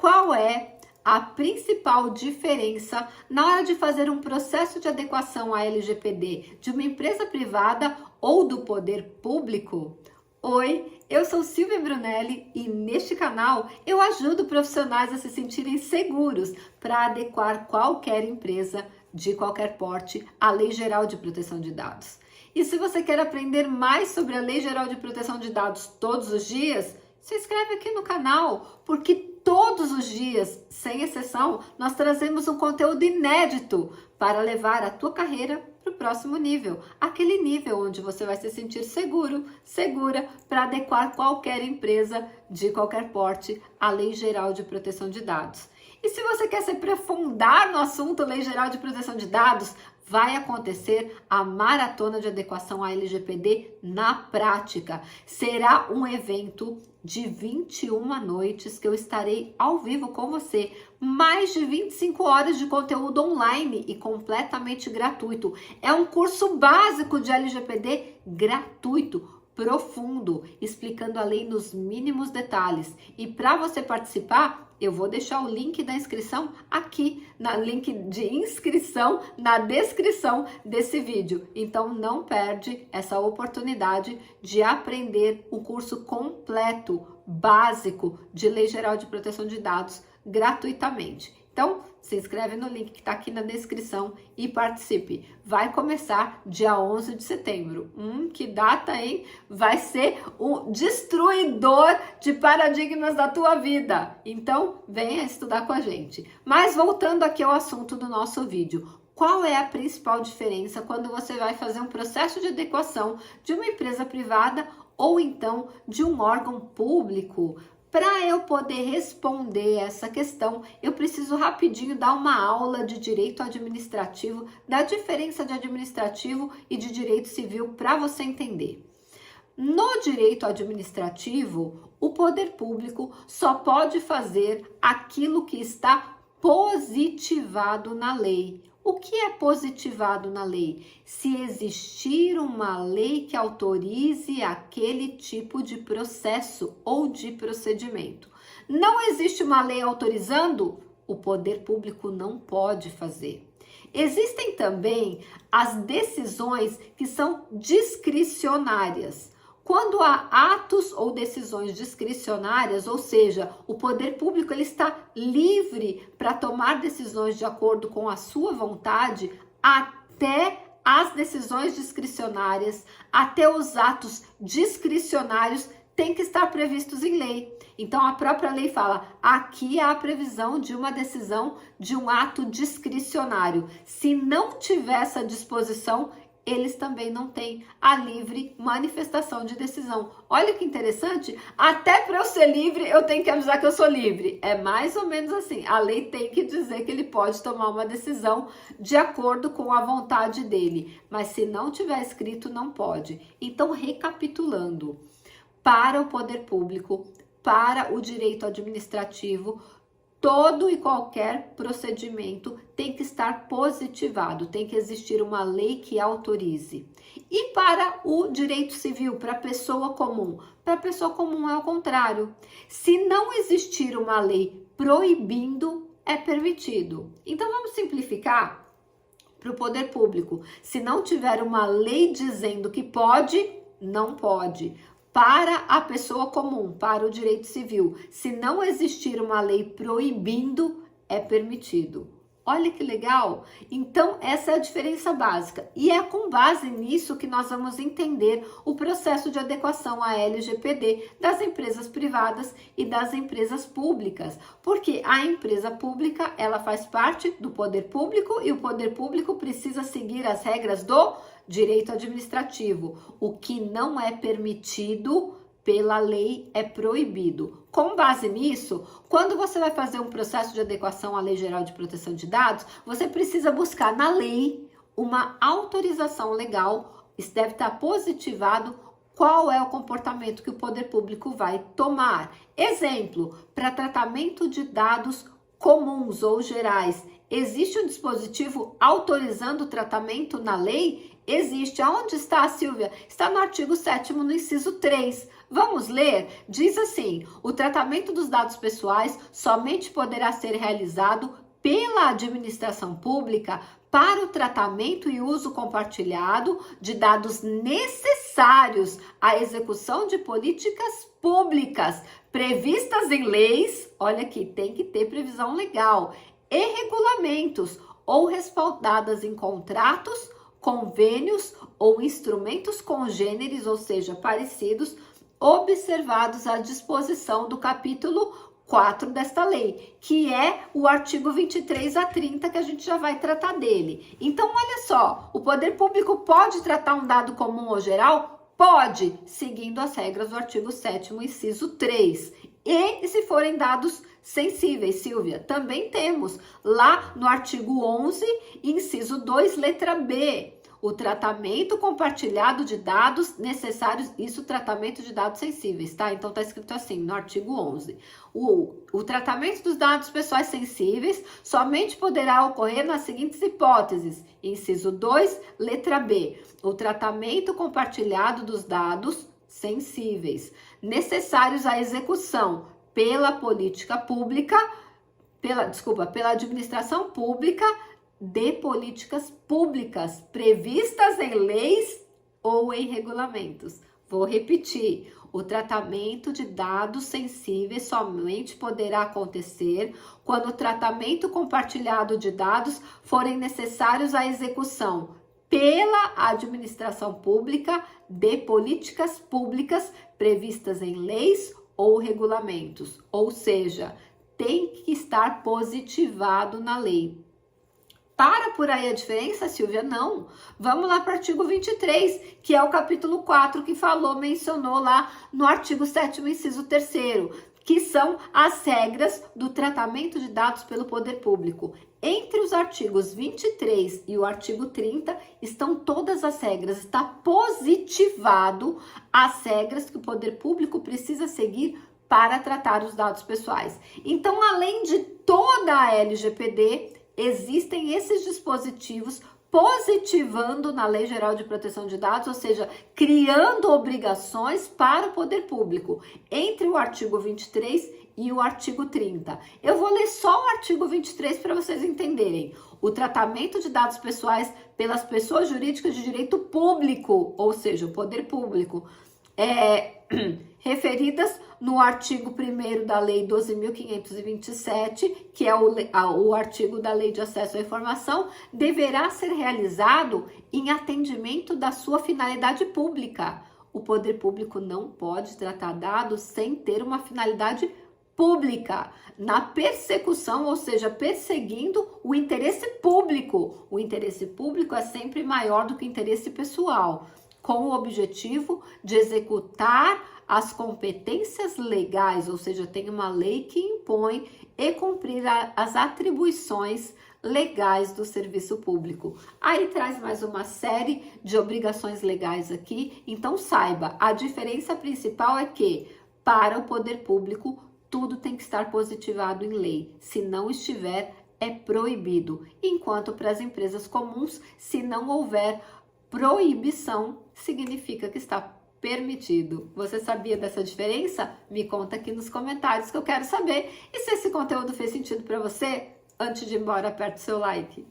qual é a principal diferença na hora de fazer um processo de adequação à LGPD de uma empresa privada ou do poder público? Oi, eu sou Silvia Brunelli e neste canal eu ajudo profissionais a se sentirem seguros para adequar qualquer empresa de qualquer porte à Lei Geral de Proteção de Dados. E se você quer aprender mais sobre a Lei Geral de Proteção de Dados todos os dias, se inscreve aqui no canal, porque todos os dias, sem exceção, nós trazemos um conteúdo inédito para levar a tua carreira para o próximo nível. Aquele nível onde você vai se sentir seguro, segura para adequar qualquer empresa de qualquer porte à Lei Geral de Proteção de Dados. E se você quer se aprofundar no assunto Lei Geral de Proteção de Dados, vai acontecer a Maratona de Adequação à LGPD na prática. Será um evento de 21 noites que eu estarei ao vivo com você. Mais de 25 horas de conteúdo online e completamente gratuito. É um curso básico de LGPD gratuito, profundo, explicando a lei nos mínimos detalhes. E para você participar, eu vou deixar o link da inscrição aqui, link de inscrição na descrição desse vídeo. Então não perde essa oportunidade de aprender o curso completo, básico de Lei Geral de Proteção de Dados gratuitamente. Então, se inscreve no link que está aqui na descrição e participe. Vai começar dia 11 de setembro. Que data, hein? Vai ser o destruidor de paradigmas da tua vida. Então, venha estudar com a gente. Mas voltando aqui ao assunto do nosso vídeo. Qual é a principal diferença quando você vai fazer um processo de adequação de uma empresa privada ou então de um órgão público? Para eu poder responder essa questão, eu preciso rapidinho dar uma aula de direito administrativo, da diferença de administrativo e de direito civil para você entender. No direito administrativo, o poder público só pode fazer aquilo que está positivado na lei. O que é positivado na lei? Se existir uma lei que autorize aquele tipo de processo ou de procedimento. Não existe uma lei autorizando? O poder público não pode fazer. Existem também as decisões que são discricionárias. Quando há atos ou decisões discricionárias, ou seja, o poder público ele está livre para tomar decisões de acordo com a sua vontade, até as decisões discricionárias, até os atos discricionários têm que estar previstos em lei. Então, a própria lei fala, aqui há a previsão de uma decisão de um ato discricionário. Se não tiver essa disposição, eles também não têm a livre manifestação de decisão. Olha que interessante, até para eu ser livre, eu tenho que avisar que eu sou livre. É mais ou menos assim, a lei tem que dizer que ele pode tomar uma decisão de acordo com a vontade dele. Mas se não tiver escrito, não pode. Então, recapitulando, para o poder público, para o direito administrativo, todo e qualquer procedimento tem que estar positivado, tem que existir uma lei que autorize. E para o direito civil, para a pessoa comum? Para a pessoa comum é o contrário. Se não existir uma lei proibindo, é permitido. Então vamos simplificar para o poder público. Se não tiver uma lei dizendo que pode, não pode. Para a pessoa comum, para o direito civil, se não existir uma lei proibindo, é permitido. Olha que legal! Então, essa é a diferença básica. E é com base nisso que nós vamos entender o processo de adequação à LGPD das empresas privadas e das empresas públicas. Porque a empresa pública, ela faz parte do poder público e o poder público precisa seguir as regras do direito administrativo. O que não é permitido pela lei é proibido. Com base nisso, quando você vai fazer um processo de adequação à Lei Geral de Proteção de Dados, você precisa buscar na lei uma autorização legal, isso deve estar positivado, qual é o comportamento que o poder público vai tomar. Exemplo, para tratamento de dados comuns ou gerais, existe um dispositivo autorizando o tratamento na lei? Existe. Aonde está, Silvia? Está no artigo 7º, no inciso 3. Vamos ler? Diz assim: o tratamento dos dados pessoais somente poderá ser realizado pela administração pública para o tratamento e uso compartilhado de dados necessários à execução de políticas públicas previstas em leis, olha aqui, tem que ter previsão legal, e regulamentos, ou respaldadas em contratos, convênios ou instrumentos congêneres, ou seja, parecidos, observados à disposição do capítulo 4 desta lei, que é o artigo 23 a 30, que a gente já vai tratar dele. Então, olha só, o poder público pode tratar um dado comum ou geral? Pode, seguindo as regras do artigo 7º, inciso 3. E se forem dados sensíveis, Silvia? Também temos lá no artigo 11, inciso 2, letra B. O tratamento compartilhado de dados necessários, isso tratamento de dados sensíveis, tá? Então tá escrito assim, no artigo 11. O tratamento dos dados pessoais sensíveis somente poderá ocorrer nas seguintes hipóteses. Inciso 2, letra B. O tratamento compartilhado dos dados sensíveis necessários à execução pela política pública, pela administração pública de políticas públicas previstas em leis ou em regulamentos. Vou repetir. O tratamento de dados sensíveis somente poderá acontecer quando o tratamento compartilhado de dados forem necessários à execução pela administração pública de políticas públicas previstas em leis ou regulamentos. Ou seja, tem que estar positivado na lei. Para por aí a diferença, Silvia? Não. Vamos lá para o artigo 23, que é o capítulo 4, que mencionou lá no artigo 7º, inciso 3º, que são as regras do tratamento de dados pelo poder público. Entre os artigos 23 e o artigo 30 estão todas as regras, está positivado as regras que o poder público precisa seguir para tratar os dados pessoais. Então, além de toda a LGPD, existem esses dispositivos positivando na Lei Geral de Proteção de Dados, ou seja, criando obrigações para o poder público, entre o artigo 23 e o artigo 30. Eu vou ler só o artigo 23 para vocês entenderem. O tratamento de dados pessoais pelas pessoas jurídicas de direito público, ou seja, o poder público, referidas no artigo 1º da Lei 12.527, que é o artigo da Lei de Acesso à Informação, deverá ser realizado em atendimento da sua finalidade pública. O poder público não pode tratar dados sem ter uma finalidade pública, na persecução, ou seja, perseguindo o interesse público. O interesse público é sempre maior do que o interesse pessoal, com o objetivo de executar as competências legais, ou seja, tem uma lei que impõe e cumprir as atribuições legais do serviço público. Aí traz mais uma série de obrigações legais aqui, então saiba, a diferença principal é que, para o poder público, tudo tem que estar positivado em lei. Se não estiver, é proibido. Enquanto para as empresas comuns, se não houver proibição, significa que está permitido. Você sabia dessa diferença? Me conta aqui nos comentários que eu quero saber. E se esse conteúdo fez sentido para você, antes de ir embora, aperte o seu like.